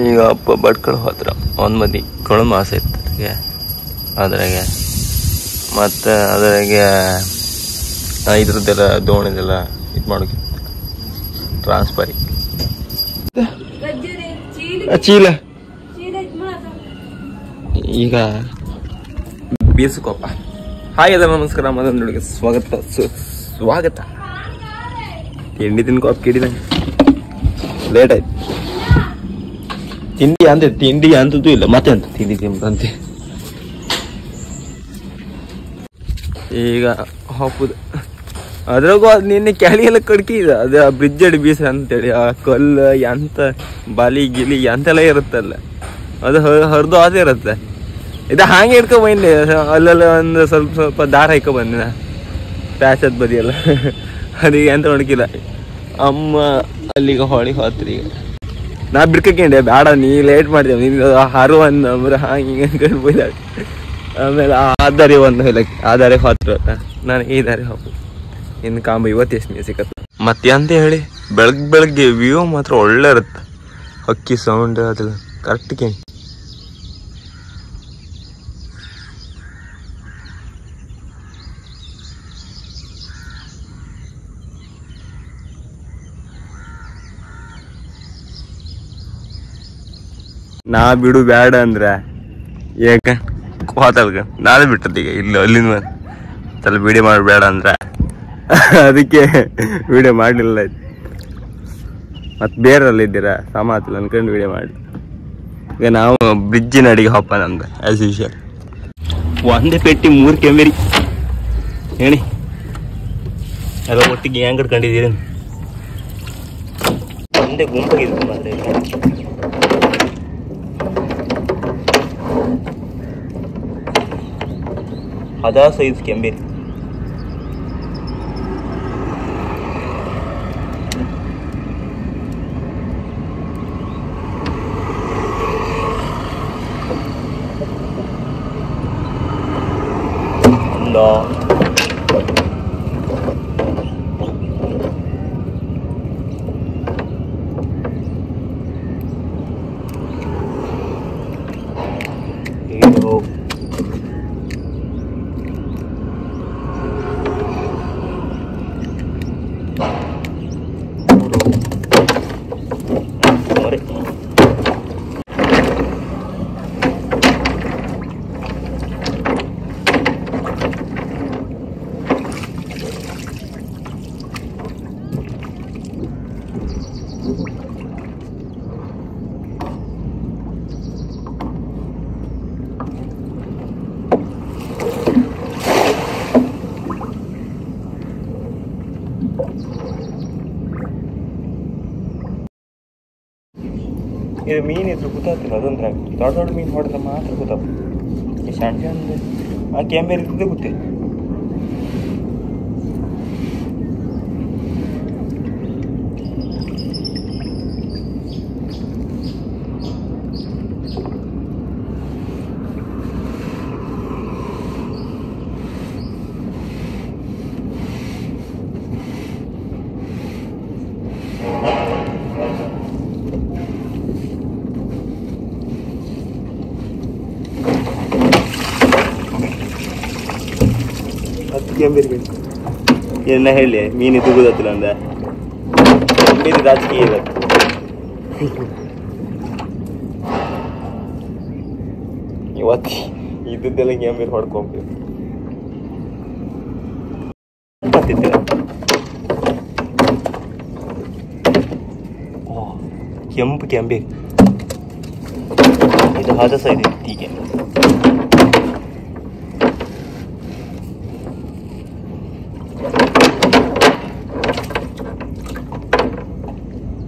ಈಗ ಅಪ್ಪ ಬಡ್ಕಳು ಹೋದ್ರ ಒಂದು ಮದಿ ಕಳು ಮಾಸ ಇತ್ತು ಅದ್ರಾಗೆ ಮತ್ತು ಅದ್ರಾಗೆ ಇದ್ರದ್ದೆಲ್ಲ ದೋಣಿದೆಲ್ಲ ಇದು ಮಾಡೋಕೆ ಟ್ರಾನ್ಸ್ಫರಿ ಚೀಲ ಈಗ ಬೀಸ್ಕೊಪ್ಪ. ಹಾಯ್ ಅದ ನಮಸ್ಕಾರ, ಮದೊಂದೊಳಗೆ ಸ್ವಾಗತ. ತಿಂಡಿ ತಿನ್ಕೋಪ್ ಕಿಡಿದಂಗೆ ಲೇಟ್ ಆಯ್ತು. ತಿಂಡಿ ಅಂತದ್ದು ಇಲ್ಲ, ಮತ್ತೆ ಅಂತ ತಿಂಡಿ ತಿಂಬಂತೆ. ಈಗ ಹಾಪುದು ಅದ್ರಾಗೂ ಅದು ನಿನ್ನೆ ಕೆಳಗೆ ಎಲ್ಲ ಕಡ್ಕಿ ಇದೆ, ಅದು ಬ್ರಿಡ್ಜ್ ಅಡಿ ಬೀಸ ಅಂತೇಳಿ ಆ ಕಲ್ಲು ಎಂತ ಬಾಲಿ ಗಿಲಿ ಎಂತೆಲ್ಲ ಇರುತ್ತಲ್ಲ, ಅದು ಹರಿದು ಅದೇ ಇರುತ್ತೆ. ಇದು ಹಾಗೆ ಇಟ್ಕೊ ಬಂದೆ, ಅಲ್ಲೆಲ್ಲ ಒಂದು ಸ್ವಲ್ಪ ದಾರ ಹಾಕೊ ಬಂದಿನ ಪ್ಯಾಚದ ಬದಿಯಲ್ಲ. ಅದೀಗ ಎಂತ ಹೊಣಕಿಲ್ಲ. ಅಮ್ಮ ಅಲ್ಲಿಗ ಹೊಳಿಗೆ ಹೋತ್ರಿ. ಈಗ ನಾ ಬಿಡ್ಕೊಂಡೆ, ಬೇಡ ನೀ ಲೇಟ್ ಮಾಡಿದೆವು, ನಿನ್ನ ಹಾರು ಅಂದ್ರ ಹಾಗೆ ಹಿಂಗೆ ಅನ್ಕೊಂಡು ಹೋಯ್ದ. ಆಮೇಲೆ ಆ ದಾರಿ ಒಂದು ಹೇಳಕ್ಕೆ ಆ ದಾರಿಗೆ ಹೋತ್ರ ನಾನು ಈ ದಾರಿ ಹೋಗ್ಬೋದು. ಇನ್ನು ಕಾಂಬ ಇವತ್ತು ಎಷ್ಟು ಸಿಕ್ಕತ್ತ. ಮತ್ತೆ ಅಂತ ಹೇಳಿ ಬೆಳಗ್ಗೆ ವ್ಯೂ ಮಾತ್ರ ಒಳ್ಳೆ ಇರುತ್ತೆ. ಹಕ್ಕಿ ಸೌಂಡ್ ಅದೆಲ್ಲ ಕರೆಕ್ಟ್ ಕೇಳಿ. ನಾ ಬಿಡು ಬೇಡ ಅಂದ್ರ ಯಾಕ ಹೋತಲ್ಗ ನಾಳೆ ಬಿಟ್ಟದೀಗ ಇಲ್ಲ ಅಲ್ಲಿಂದ ತಲೆ ವಿಡಿಯೋ ಮಾಡಿ ಬೇಡ ಅಂದ್ರ ಅದಕ್ಕೆ ವಿಡಿಯೋ ಮಾಡಲಿಲ್ಲ. ಮತ್ತೆ ಬೇರೆಲ್ಲ ಇದ್ದೀರಾ ಸಮಾತಿಲ್ಲ ಅನ್ಕೊಂಡು ವಿಡಿಯೋ ಮಾಡಿ. ಈಗ ನಾವು ಬ್ರಿಡ್ಜಿನ ಅಡಿಗೆ ಹಪ್ಪ ನಮ್ದು ಆ್ಯಸ್ ಯೂಶುವಲ್. ಒಂದೇ ಪೆಟ್ಟಿ 3 ಕೆಂಬೇರಿ ಹೇಳಿ ಎಲ್ಲ ಒಟ್ಟಿಗೆ ಹೆಂಗ್ ಕಟ್ಕೊಂಡಿದ್ದೀರಿ. ಒಂದೇ ಗುಂಪಾಗಿದ್ದು ಮಾತ್ರ ಅದಾ ಸೈಜ್ ಕೆಂಬೇರಿ. ಇದು ಮೀನು ಇದ್ರು ಗೊತ್ತಾಗ್ತಿಲ್ಲ. ಅದೊಂದ್ರೆ ದೊಡ್ಡ ದೊಡ್ಡ ಮೀನು ಹೊಡೆದ್ರೆ ಮಾತ್ರ ಗೊತ್ತಾಗ. ಈ ಸಣ್ಣ ಅಂದ್ರೆ ಆ ಕೆಂಬೇರಿ ಇದ್ದೇ ಗೊತ್ತಿಲ್ಲ. ಕೆಂಬೇರಿಬೇಕು ಏನ ಹೇಳಿ ಮೀನು ತೂಗುದತ್ತಿಲ್ಲ ಅಂದ ಕೆಂಬೇರಿ ರಾಜಕೀಯ ಇರತ್ತೆ. ಇವತ್ತು ಇದ್ದದ್ದೆಲ್ಲ ಕೆಂಬೇರಿ ಹೊಡ್ಕೊಂಬೇಕು. ಕೆಂಪು ಕೆಂಬೇರಿ ಇದು ಹದ ಸೈಡ್ ಹೀಗೆ.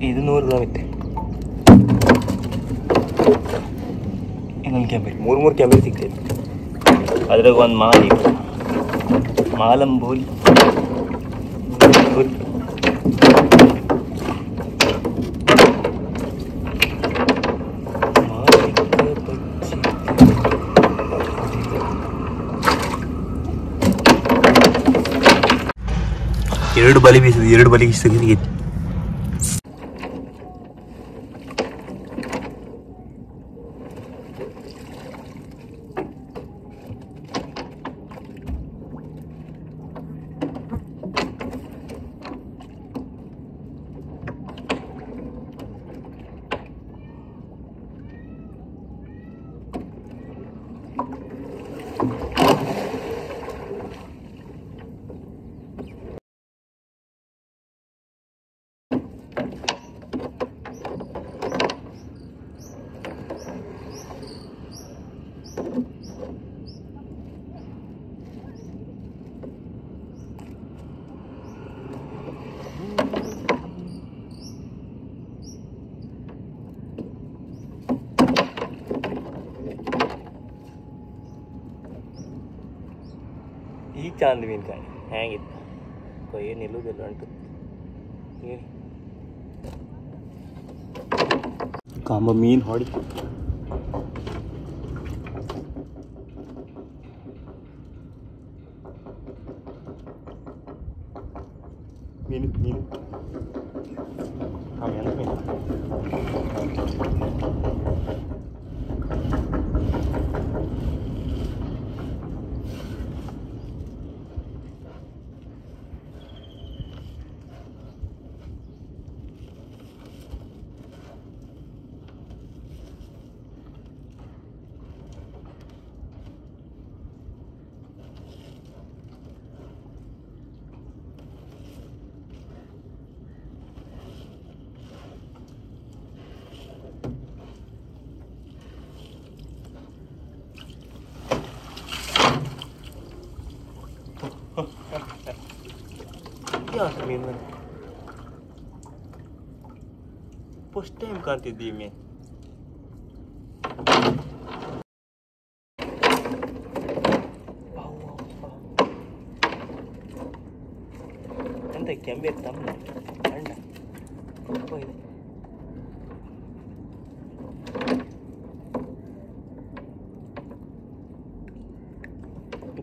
ಇದು 100 ಗ್ರಾಮ್ ಇತ್ತೆ. ಇನ್ನೊಂದು ಕ್ಯಾಮೆರಿ 3 ಕ್ಯಾಮೆರಿ ಸಿಗ್ತೈತೆ. ಅದ್ರಾಗ ಒಂದು ಮಾಲಿ ಮಾಲಂಬೋಲಿ ಎರಡು ಬಲಿ ಬೀಸಿದೆ, 2 ಬಲಿ ಸಿಗೈತಿ. ಚಂದ ಮೀನು ಕಾಣಿ ಹೆಂಗಿತ್ತು ಕೊಯ್ಯ ನಿಲ್ಲುವುದಿಲ್ಲ ಅಂಟು ಕಾಂಬ ಮೀನು ಹೊಡಿ ಮೀನು ಮೀನು ಆಮೇಲೆ ಮೀನು ಮೀನು ಫಸ್ಟ್ ಟೈಮ್ ಕಾಣ್ತಿದ್ದೀವಿ ಮೀನು ಎಂತ ಕೆಂಬೆ ತಮ್ಮ ಅಂಡ ಇದೆ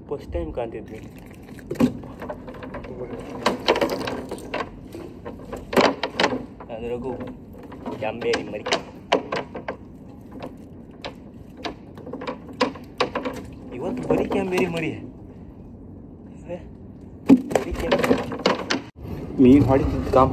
ಫಸ್ಟ್ ಟೈಮ್ ಕಾಣ್ತಿದ್ವಿ ಅದ್ರಾಗೂ ಜಾಂಬೇರಿ ಮರಿ ಇವತ್ತು ಬರೀ ಕ್ಯಾಂಬೇರಿ ಮರಿ ಮೀನು ಹೊಡಿತಿದ್ದು ಕಾಮ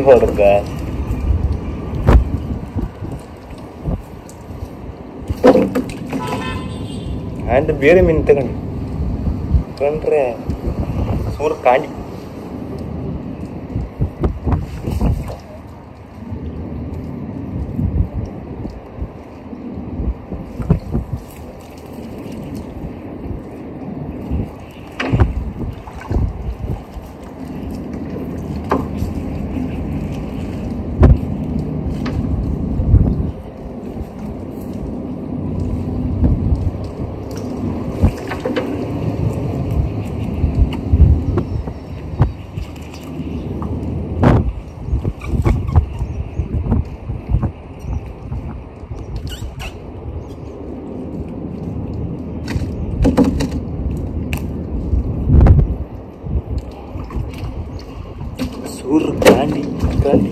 ಹೊಡ್ಗ ಹ್ಯಾಂಡ್ ಬೇರೆ ಮೀನು ತಗೊಂಡು ಕಂಡ್ರೆ ಸೂರ್ ಕಾಂಡಿ ಕಾಂಡಿ ಕಾಂಡಿ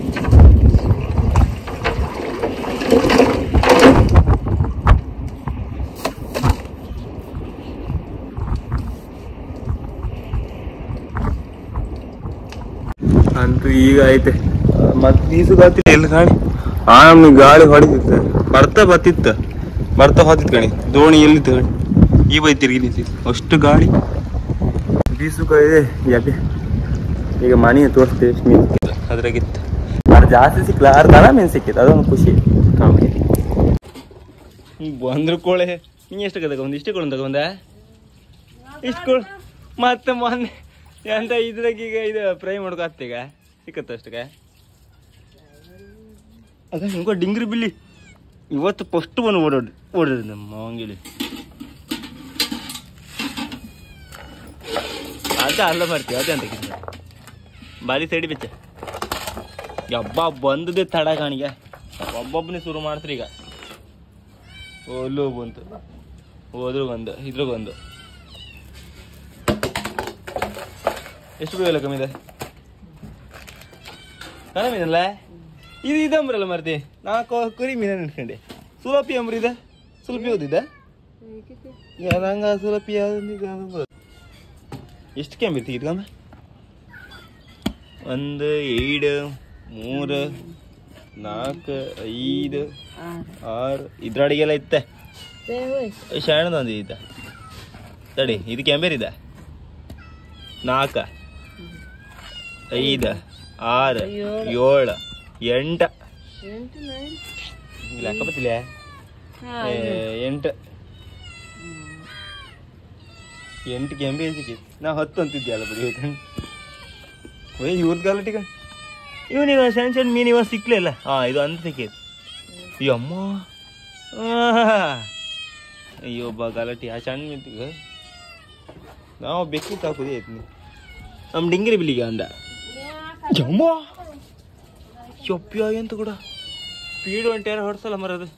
ಅಂತೂ ಈಗ ಐತೆ ಮತ್ತೆ ಈಸುಗಾತಿ ಎಲ್ಲಿ ಕಾಣಿ ನಮ್ಗೆ ಗಾಳಿ ಹೊಡಿತಿತ್ತು ಬರ್ತಾ ಹೋತಿತ್ತು ಕಣಿ ದೋಣಿ ಎಲ್ಲಿತ್ತು ಕಣಿ ಈ ಬೈ ತಿರುಗಿ ನಿಂತಿತ್ತು ಅಷ್ಟು ಗಾಳಿ ಬೀಸುಕ ಇದೆ ಯಾಕೆ ಈಗ ಮನೆ ತೋರಿಸ್ತೇವೆ ಎಷ್ಟು ಮೀನು ಅದ್ರಾಗಿತ್ತು ಅದು ಜಾಸ್ತಿ ಸಿಕ್ಕಿಲ್ಲ 6 ದನ ಮೀನು ಸಿಕ್ಕಿತ್ತು ಅದೊಂದು ಖುಷಿ ಬಂದ್ರು ಕೋಳೆ ನೀ ಎಷ್ಟು ತಗೊಂಡು ಇಷ್ಟು ಕೊಡು ತಗೊಂಡ ಇಷ್ಟು ಕೊಡು ಮತ್ತೆ ಮೊನ್ನೆ ಎಂತ ಇದ್ರಾಗ ಈಗ ಇದು ಫ್ರೈ ಮಾಡ್ಕೊತ್ತೀಗ ಸಿಕ್ಕತ್ತ ಅಷ್ಟಕ್ಕೆ ಅದ ಹಿಂಗೋ ಡಿಂಗ್ರಿ ಬಿಲ್ಲಿ ಇವತ್ತು ಫಸ್ಟ್ ಬಂದು ಓಡೋದು ನಮ್ಮ ಹಂಗಿಲಿ ಅದ ಅಲ್ಲ ಬರ್ತೀವಿ ಅದೇ ಅಂತ ಬಾಲಿ ಸೈಡ್ ಬಿಚ್ಚ ಯಬ್ಬ ಬಂದದೇ ತಡ ಕಾಣಿಗೆ ಒಬ್ಬೊಬ್ಬನೇ ಶುರು ಮಾಡ್ತೀರಿ ಈಗ ಓಲ್ಲೂ ಬಂತು ಹೋದ್ರಿಗೊಂದು ಇದ್ರಿಗೊಂದು ಎಷ್ಟು ಬೇಕಲ್ಲ ಕಮ್ಮಿ ಇದೆ ಕಡಿಮೆನಲ್ಲ ಇದು ಇದಂಬ್ರಲ್ಲ ಮರ್ತಿ ನಾಲ್ಕು ಕುರಿ ಮೀನ ನಿಂತ್ಕೊಂಡೆ ಸುಲಪಿ ಅಂಬ್ರ ಇದೆ ಸುಲಪಿ ಓದಿದ್ದ ಹಂಗ ಸುಲಪಿ ಎಷ್ಟು ಕೆಂಬಿ ತೆಗಿದ್ಕಮ್ಮ 1 2 3 4 5 6 ಇದ್ರೊಳಗೆಲ್ಲ ಇತ್ತೆ ಶಾಣದೊಂದು ಇದ್ದ ತಡಿ ಇದು ಕೆಂಬೇರಿದೆ 4 5 6 7 8 ಲೆಕ್ಕ ಬತ್ತಿಲ್ಲ 8 ಕೆಂಬೆ ಸಿಕ್ಕಿತ್ತು ನಾ 10 ಅಂತಿದ್ದೆ ಅಲ್ಲ ಬರೀ ಒಯ್ ಇವ್ರದ್ದು ಗಾಲಟಿ ಕಣ್ ಇವನಿಗ ಸಣ್ಣ ಸಣ್ಣ ಮೀನು ಇವಾಗ ಸಿಕ್ಲೇ ಇಲ್ಲ ಇದು ಅಂತ ಸಿಕ್ಕಿತ್ತು ಅಯ್ಯೋ ಅಮ್ಮ ಅಯ್ಯೋ ಒಬ್ಬ ಗಾಲಟಿ ಆ ಸಣ್ಣ ಮೀನಿಗೆ ನಾವು ಬೆಕ್ಕಿತ್ತು ಹಾಕುದೇ ಐತಿ ನಮ್ಮ ಡಿಂಗ್ರಿ ಬಿಲ್ಲಿಗೆ ಅಂದ ಅಮ್ಮ ಚೊಪ್ಪಿಯ ಎಂತ ಕೂಡ ಸ್ಪೀಡ್ ಹೊಂಟ್ಯಾರ ಹೊಡ್ಸಲ್ಲ ಮರದು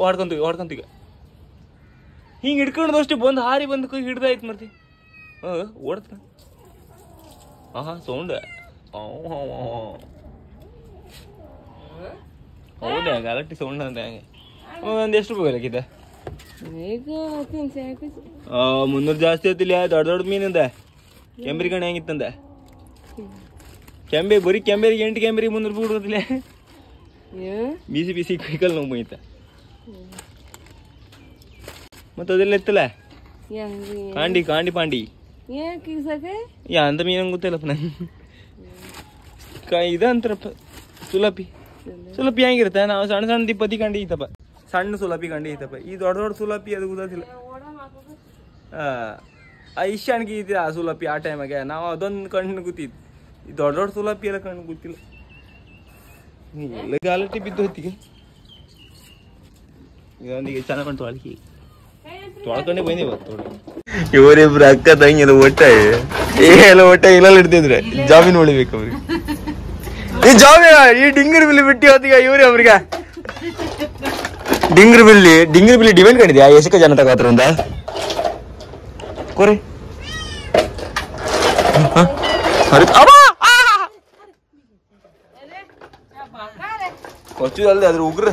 ಹೊಡ್ಕೊಂತೀಗ ಹಿಂಗೆ ಹಿಡ್ಕೊಂಡು ಅಷ್ಟೇ ಬಂದು ಹಾರಿ ಬಂದು ಹಿಡ್ದಾಯ್ತು ಮರ್ತಿ ಓಡ್ತ ಸೌಂಡ್ ಹೌದಾ ಗಾಲಟ್ಟಿ ಸೌಂಡ್ ಅಂತ ಹಂಗೆ ಒಂದು ಎಷ್ಟು ರೂಪಾಯಿ ಹಾಕಿದ್ದೆ 300 ಜಾಸ್ತಿ ಆಯ್ತಿಲ್ಲ ದೊಡ್ಡ ದೊಡ್ಡ ಮೀನಿಂದ ಕೆಂಬರಿ ಕಣೆ ಹೆಂಗಿತ್ತಂದ ಕೆಂಬೆ ಬರೀ ಕೆಂಬೇರಿಗೆ 8 ಕೆಂಬರಿಗೆ 300 ರೂಪಾಯಿ ಕೊಡ್ತಿಲ್ಲ ಬಿಸಿ ಬಿಸಿ ಕೈಕಲ್ ನೋವು ಬೈತ ಮತ್ತೆ ಅದೆಲ್ಲ ಇತ್ತಲ್ಲ ಕಾಂಡಿ ಕಾಂಡಿ ಪಾಂಡಿ ಅಂತ ಮೀನು ಗೊತ್ತಿಲ್ಲಪ್ಪ ನಂಗೆ ಇದಂತಾರಪ್ಪ ಸುಲಪಿ ಸುಲಪಿ ಹೆಂಗಿರುತ್ತೆ ನಾವು ಸಣ್ಣ ಸಣ್ಣ ದಿಪ್ಪತಿ ಕಂಡಿ ಐತಪ್ಪ ಸಣ್ಣ ಸುಲಪಿ ಕಂಡಿ ಐತಪ್ಪ ಈ ದೊಡ್ಡ ದೊಡ್ಡ ಸುಲಪಿ ಅದು ಗೊತ್ತಿಲ್ಲ ಇಷ್ಟನ್ಗೆ ಇದ್ದ ಆ ಸುಲಪಿ ಆ ಟೈಮಾಗೆ ನಾವು ಅದೊಂದು ಕಣ್ಣು ಗೊತ್ತಿದ್ದು ಈ ದೊಡ್ಡ ದೊಡ್ಡ ಸುಲಪಿ ಎಲ್ಲ ಕಣ್ಣು ಗೊತ್ತಿಲ್ಲ ಎಲ್ಲ ಗಾಲಟಿ ಬಿದ್ದು ಹೊತ್ತಿಗೆ ಇದೊಂದಿಗೆ ಚೆನ್ನಾಗಿ ತೊಳಕಿ ತೊಳ್ಕೊಂಡೆ ಬಂದಿ ಇವತ್ತು ಇವರಿಬ್ರು ಅಕ್ಕ ತಂಗಿಲ್ಲ ಒಟ್ಟ ಇಲ್ಲ ಇಡ್ತಿದ್ರೆ ಜಾಮೀನು ಉಳಿಬೇಕು ಅವ್ರಿಗೆ ಈ ಜಾಮೀನು ಈ ಡಿಂಗರ್ ಬಿಲ್ಲಿ ಬಿಟ್ಟು ಹೊತ್ತಿಗೆ ಇವ್ರಿ ಅವ್ರಿಗೆ ಡಿಂಗರ್ ಬಿಲ್ಲಿ ಡಿಮ್ಯಾಂಡ್ ಕಂಡಿದ್ಯಾ ಎಷ್ಟಕ್ಕೆ ಜನ ತಗೋತ್ರ ಅಂತ ಕೊರಿ ಕೊಚ್ಚು ಅಲ್ದೆ ಅದ್ರ ಉಗ್ರ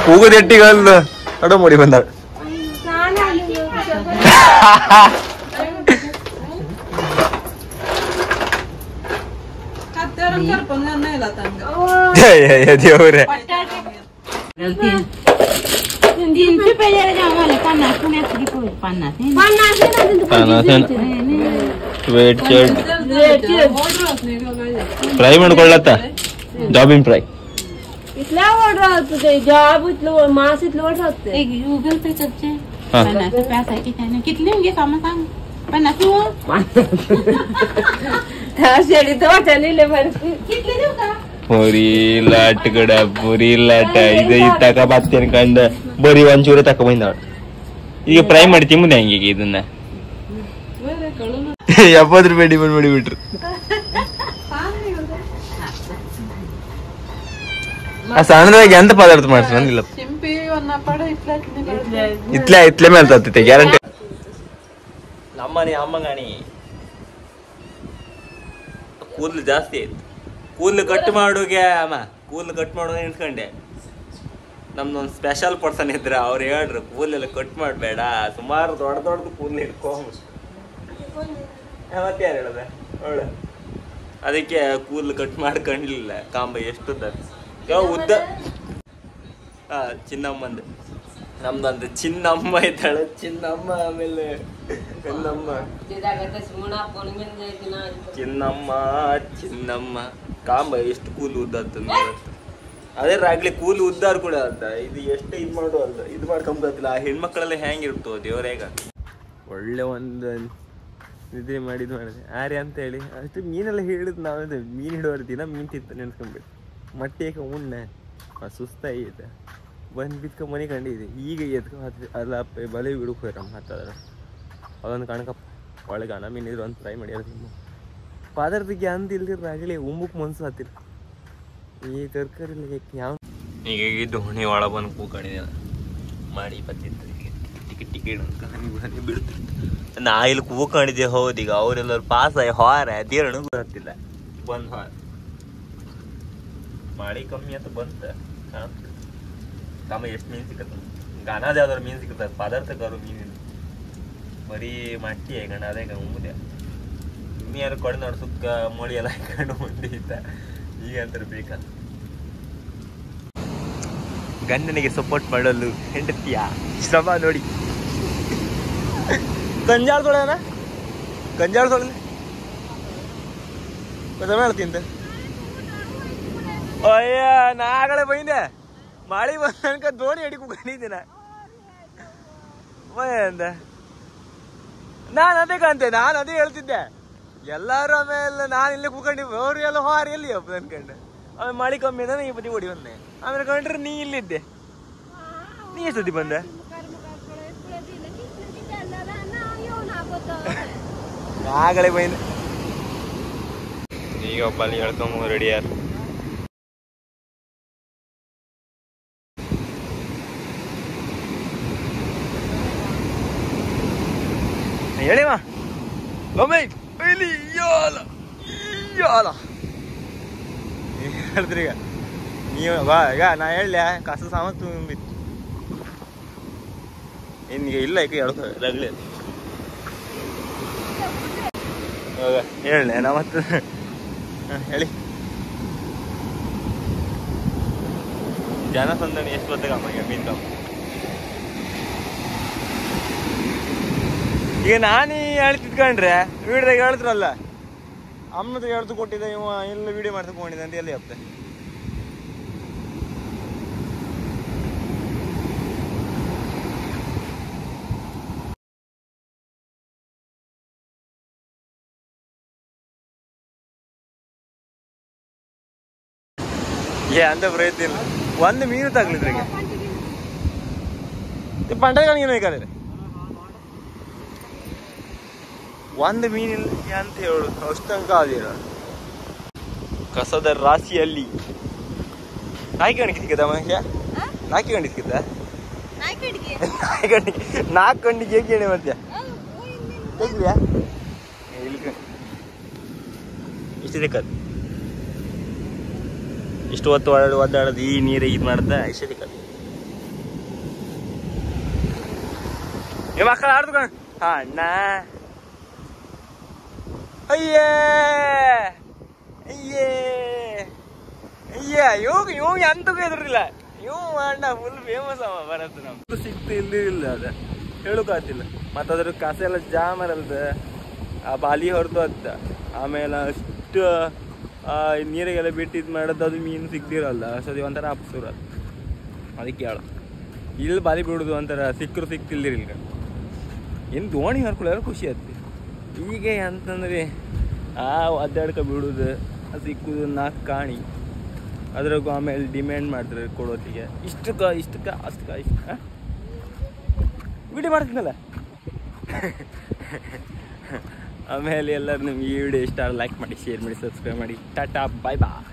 ಕೂಗದೆಟ್ಟಿಗಲ್ದು ಅಡ ಮಾಡಿ ಬಂದಾಳ ದೇವ್ರೆ ಫ್ರೈ ಮಾಡ್ಕೊಳ್ಳತ್ತ ಜಾಬಿನ್ ಫ್ರೈ इतला ऑर्डर होते जॉब इतलं मास इतलं ऑर्डर होते गूगल पे करते 50 पैसा किती कितले होंगे काम सांग 50 हो शेडी तो वाटले बरं कितले देऊ का ಪುರಿ ಲಾಟ್ ಗಡ ಪುರಿ ಲಾಟ ಇದು ಇತ್ತಾಕ ಬತ್ತೇನೆ ಕಂಡ ಬರೀ ಒಂಚೂರು ತಕ ಬಂದಾಳ ಈಗ ಫ್ರೈ ಮಾಡಿ ತಿಂಬುದ ಹೆಂಗೆ ಇದನ್ನ 70 ರೂಪಾಯಿ ಡಿಮಾಂಡ್ ಮಾಡಿಬಿಟ್ರು ಆ ಸಣ್ಣದಾಗಿ ಎಂತ ಪದಾರ್ಥ ಮಾಡ್ತಾರೆ ಅಂದಿಲ್ಲ ಇತ್ಲೆ ಮೇಲೆ ತತ್ತೈತೆ ಗ್ಯಾರಂಟಿ ನಮ್ಮನೆ ಅಮ್ಮಗಾಣಿ ಕೂದಲು ಜಾಸ್ತಿ ಆಯ್ತು ಕೂದಲು ಕಟ್ ಮಾಡೋಗೆ ಅಮ್ಮ ಕೂದಲು ಕಟ್ ಮಾಡೋದು ನಿಂತ್ಕೊಂಡೆ ನಮ್ದೊಂದು ಸ್ಪೆಷಲ್ ಪರ್ಸನ್ ಇದ್ರೆ ಅವ್ರು ಹೇಳ್ರು ಕೂದಲೆಲ್ಲ ಕಟ್ ಮಾಡಬೇಡ ಸುಮಾರು ದೊಡ್ಡದು ಕೂದಲು ಇಟ್ಕೊ ಮತ್ತೆ ಯಾರು ಹೇಳದ ಅವಳು ಅದಕ್ಕೆ ಕೂದಲು ಕಟ್ ಮಾಡ್ಕೊಂಡಿಲ್ಲ ಕಾಂಬ ಎಷ್ಟು ಉದ್ದ ಚಿನ್ನಮ್ಮಂದು ನಮ್ದಂದು ಚಿನ್ನಮ್ಮ ಇದ್ದಾಳೆ ಚಿನ್ನಮ್ಮ ಆಮೇಲೆ ಚಿನ್ನಮ್ಮ ಕಾಂಬ ಎಷ್ಟು ಕೂಲು ಉದ್ದ ಅದೇ ರಾಗ್ಲಿ ಕೂಲು ಉದ್ದಾರ ಕೂಡ ಅಂತ ಇದು ಎಷ್ಟು ಇದು ಮಾಡು ಅಲ್ಲ ಇದು ಮಾಡ್ಕೊಂಬತ್ತಿಲ್ಲ ಆ ಹೆಣ್ಮಕ್ಳೆಲ್ಲ ಹೆಂಗಿರ್ತೋ ದೇವರೇಗ ಒಳ್ಳೆ ಒಂದು ನಿದ್ರೆ ಮಾಡಿದ್ ಮಾಡಿದೆ ಆರೆ ಅಂತ ಹೇಳಿ ಅಷ್ಟು ಮೀನೆಲ್ಲ ಹೇಳಿದ್ ನಾವೇ ಮೀನು ಹಿಡುವರ್ ದಿನ ಮೀನು ತಿಂತ ನೆನ್ಸ್ಕೊಂಡ್ಬಿಟ್ಟು ಮಟ್ಟೇಕ ಉಣ್ಣೆ ಸುಸ್ತಾಗೈತೆ ಬಂದು ಬಿತ್ಕೊ ಮನೆ ಕಂಡಿದೆ ಈಗ ಎತ್ಕೊ ಅಲ್ಲ ಬಲೆ ಬಿಡಕ್ಕೆ ಹೋಯ್ರಮ್ಮ ಹತ್ತದ್ರ ಅದೊಂದು ಕಣಕಪ್ಪ ಒಳಗೆ ಅನ್ನ ಮೀನಿದ್ರು ಒಂದು ಫ್ರೈ ಮಾಡ್ಯಾರ ಪದಾರ್ಥಕ್ಕೆ ಅಂತ ಇಲ್ದಿರ ಆಗಲಿ ಉಂಬಕ್ಕೆ ಮನ್ಸು ಹತ್ತಿರ ಈ ತರಕಾರಿ ಯಾವ ಈಗ ದೋಣಿ ಒಳ ಬಂದು ಕೂಕೊಂಡಿದ್ದೆ ಮಾಡಿ ಬತ್ತಿತ್ತು ಟಿಕೆಟ್ ಅಂತ ಹನಿ ಬಿಡ್ತಿತ್ತು ನಾ ಇಲ್ಲಿ ಕೂಕೊಂಡಿದ್ದೆ ಹೌದೀಗ ಅವರೆಲ್ಲರೂ ಪಾಸ್ ಆಗಿ ಹಾರ ಅದೇನು ಗೊತ್ತಿಲ್ಲ ಬಂದು ಹಾರ ಮಳೆ ಕಮ್ಮಿ ಅಂತ ಬಂತ ಕಾಮ ಎಷ್ಟು ಮೀನು ಸಿಕ್ಕತ್ತ ಗಾಣದ ಯಾವ್ದಾರು ಮೀನು ಸಿಗ್ತದೆ ಪದಾರ್ಥಕ್ಕಾರು ಮೀನಿಲ್ಲ ಬರೀ ಮಟ್ಟಿ ಗಣ ಅದೇ ಮುಂದೆ ಯಾರು ಕೊಡ ನೋಡಿ ಸುಕ್ಕ ಮೋಳಿ ಎಲ್ಲ ಹಾಕೊಂಡು ಮುಂದೆ ಇದ್ದ ಈಗ ಅಂತಾರೆ ಬೇಕಲ್ಲ ಗಂಡನಿಗೆ ಸಪೋರ್ಟ್ ಮಾಡಲು ಹೆಂಡತಿಯ ಶ್ರಮ ನೋಡಿ ಗಂಜಾಳ ತೊಳೆನ ಗಂಜಾಳ ತೊಳೆ ಹೇಳ್ತೀನಿ ಅಯ್ಯ ನಾಗಳೆ ಬೈಂದೆ ಮಳೆ ಬಂದ ದೋಣಿ ಅಡಿ ಕುಕೊಂಡಿದ್ದೀನ ಅಂದ ನಾನು ಅದೇ ಕಾಂತೆ ನಾನು ಅದೇ ಹೇಳ್ತಿದ್ದೆ ಎಲ್ಲಾರು ಆಮೇಲೆ ನಾನು ಇಲ್ಲೇ ಕುತ್ಕೊಂಡಿದ್ದೆ ಅವ್ರು ಎಲ್ಲ ಹಾರಿ ಎಲ್ಲಿ ಅಪ್ಪ ಅನ್ಕಂಡೆ ಆಮೇಲೆ ಮಳೆ ಕಮ್ಮಿ ಅದ ಈ ಬದಿ ಓಡಿ ಬಂದೆ ಆಮೇಲೆ ಕಂಡ್ರೆ ನೀ ಇಲ್ಲಿದ್ದೆ ನೀ ಎಷ್ಟೊತ್ತಿ ಬಂದೆ ಆಗಲೇ ಬೈಂದೆ ಈಗ ಒಬ್ಬ ಅಲ್ಲಿ ಹೇಳ್ಕೊಂಬ ರೆಡಿ ಯಾರು ಹೇಳಿವಾ ಒಮ್ಮೆ ಇಲ್ಲಿ ಹೇಳ್ತೀರಿ ಈಗ ನೀವು ಬಾ ಈಗ ನಾ ಹೇಳಲೆ ಕಸ ಸಾಮಾನು ತುಂಬಿತ್ತು ಇನ್ನೀಗ ಇಲ್ಲ ಈಗ ಹೇಳ್ಕೊ ರಗಳೆ ಹೇಳಲೆ ನಾ ಮತ್ತೆ ಹೇಳಿ ಜನಸಂದಣಿ ಎಷ್ಟು ಹೊತ್ತಿಗೆ ಅಮ್ಮಗೆ ಮೀನ್ ಕಮ್ಮ ಈಗ ನಾನು ಹೇಳ್ತಿದ್ಕೊಂಡ್ರೆ ವಿಡಿಯೋದಾಗ ಹೇಳ್ತಿರಲ್ಲ ಅಮ್ಮನ ಹೇಳ್ತು ಕೊಟ್ಟಿದ್ದೆ ಇವ ಎಲ್ಲ ವಿಡಿಯೋ ಮಾಡ್ತಕೊಂಡಿದ್ದೆ ಅಂತ ಎಲ್ಲಿ ಹಪ್ತೆ ಅಂತ ಪ್ರಯತ್ನ ಇಲ್ಲ ಒಂದು ಮೀನು ತಗ್ಲಿದ್ರೆ ಪಂಡಗನಿಗೆ ಬೇಕಾದ್ರೆ ಒಂದು ಮೀನಿಲ್ಲ ಅಂತ ಹೇಳು ಅಷ್ಟಂಕ ಅದೇನ ಕಸದ ರಾಶಿಯಲ್ಲಿ ನಾಯಿ ಕಣ್ಣಿಗೆ ಸಿಕ್ಕದ ಮನುಷ್ಯ ನಾಲ್ಕು ಗಂಟೆ ಸಿಕ್ಕದ ನಾಲ್ಕು ಗಂಟೆಗೆ ಹೇಗೆ ಹೇಳಿ ಮತ್ತೆ ತೆಗ್ಲಿಯಾ ಇಲ್ಲಿ ಇಷ್ಟು ಸಿಕ್ಕದು ಇಷ್ಟು ಹೊತ್ತು ಒದ್ದಾಡೋದು ಈ ನೀರು ಇದು ಮಾಡ್ದ ಇಷ್ಟೇ ಸಿಕ್ಕದು ಏ ಮಕ್ಕಳ ಆಡ್ದು ಅಣ್ಣ ಅಯ್ಯೇ ಅಯ್ಯೇ ಅಯ್ಯ ಇವ್ ಎಂತಗೂ ಎದುರಿಲ್ಲ ಇವ್ ಅಣ್ಣ ಫುಲ್ ಫೇಮಸ್ ಅವ ಬರತ್ತ ನಮ್ದು ಸಿಕ್ತು ಇಲ್ಲಿಲ್ಲ ಅದ ಹೇಳೋಕಾತಿಲ್ಲ ಮತ್ತು ಅದ್ರ ಕಸ ಎಲ್ಲ ಜಾಮರಲ್ದ ಆ ಬಾಲಿ ಹೊರತು ಅತ್ತ ಆಮೇಲೆ ಅಷ್ಟು ನೀರಿಗೆಲ್ಲ ಬಿಟ್ಟು ಇದು ಮಾಡೋದು ಅದು ಮೀನು ಸಿಗ್ದಿರಲ್ಲ ಸರಿ ಒಂಥರ ಅಪ್ಸೂರ ಅದಕ್ಕೆ ಹೇಳ ಇಲ್ಲಿ ಬಾಲಿ ಬಿಡೋದು ಒಂಥರ ಸಿಕ್ಕರು ಸಿಕ್ತಿಲ್ದಿರಿ ಈಗ ಏನು ದೋಣಿ ಹರ್ಕೊಳ್ಳೋರು ಖುಷಿ ಆಯ್ತು ಈಗ ಅಂತಂದ್ರೆ ಒದ್ದಾಡ್ಕ ಬಿಡುದು ಸಿಕ್ಕುದು ನಾಲ್ಕು ಕಾಣಿ ಅದ್ರಾಗೂ ಆಮೇಲೆ ಡಿಮ್ಯಾಂಡ್ ಮಾಡ್ತಾರೆ ಕೊಡೋತ್ತಿಗೆ ಇಷ್ಟಕ್ಕ ವಿಡಿಯೋ ಮಾಡ್ತೀನಲ್ಲ ಆಮೇಲೆ ಎಲ್ಲರೂ ನಿಮ್ಗೆ ಈ ವಿಡಿಯೋ ಇಷ್ಟ ಲೈಕ್ ಮಾಡಿ ಶೇರ್ ಮಾಡಿ ಸಬ್ಸ್ಕ್ರೈಬ್ ಮಾಡಿ ಟಾಟಾ ಬಾಯ್ ಬಾಯ್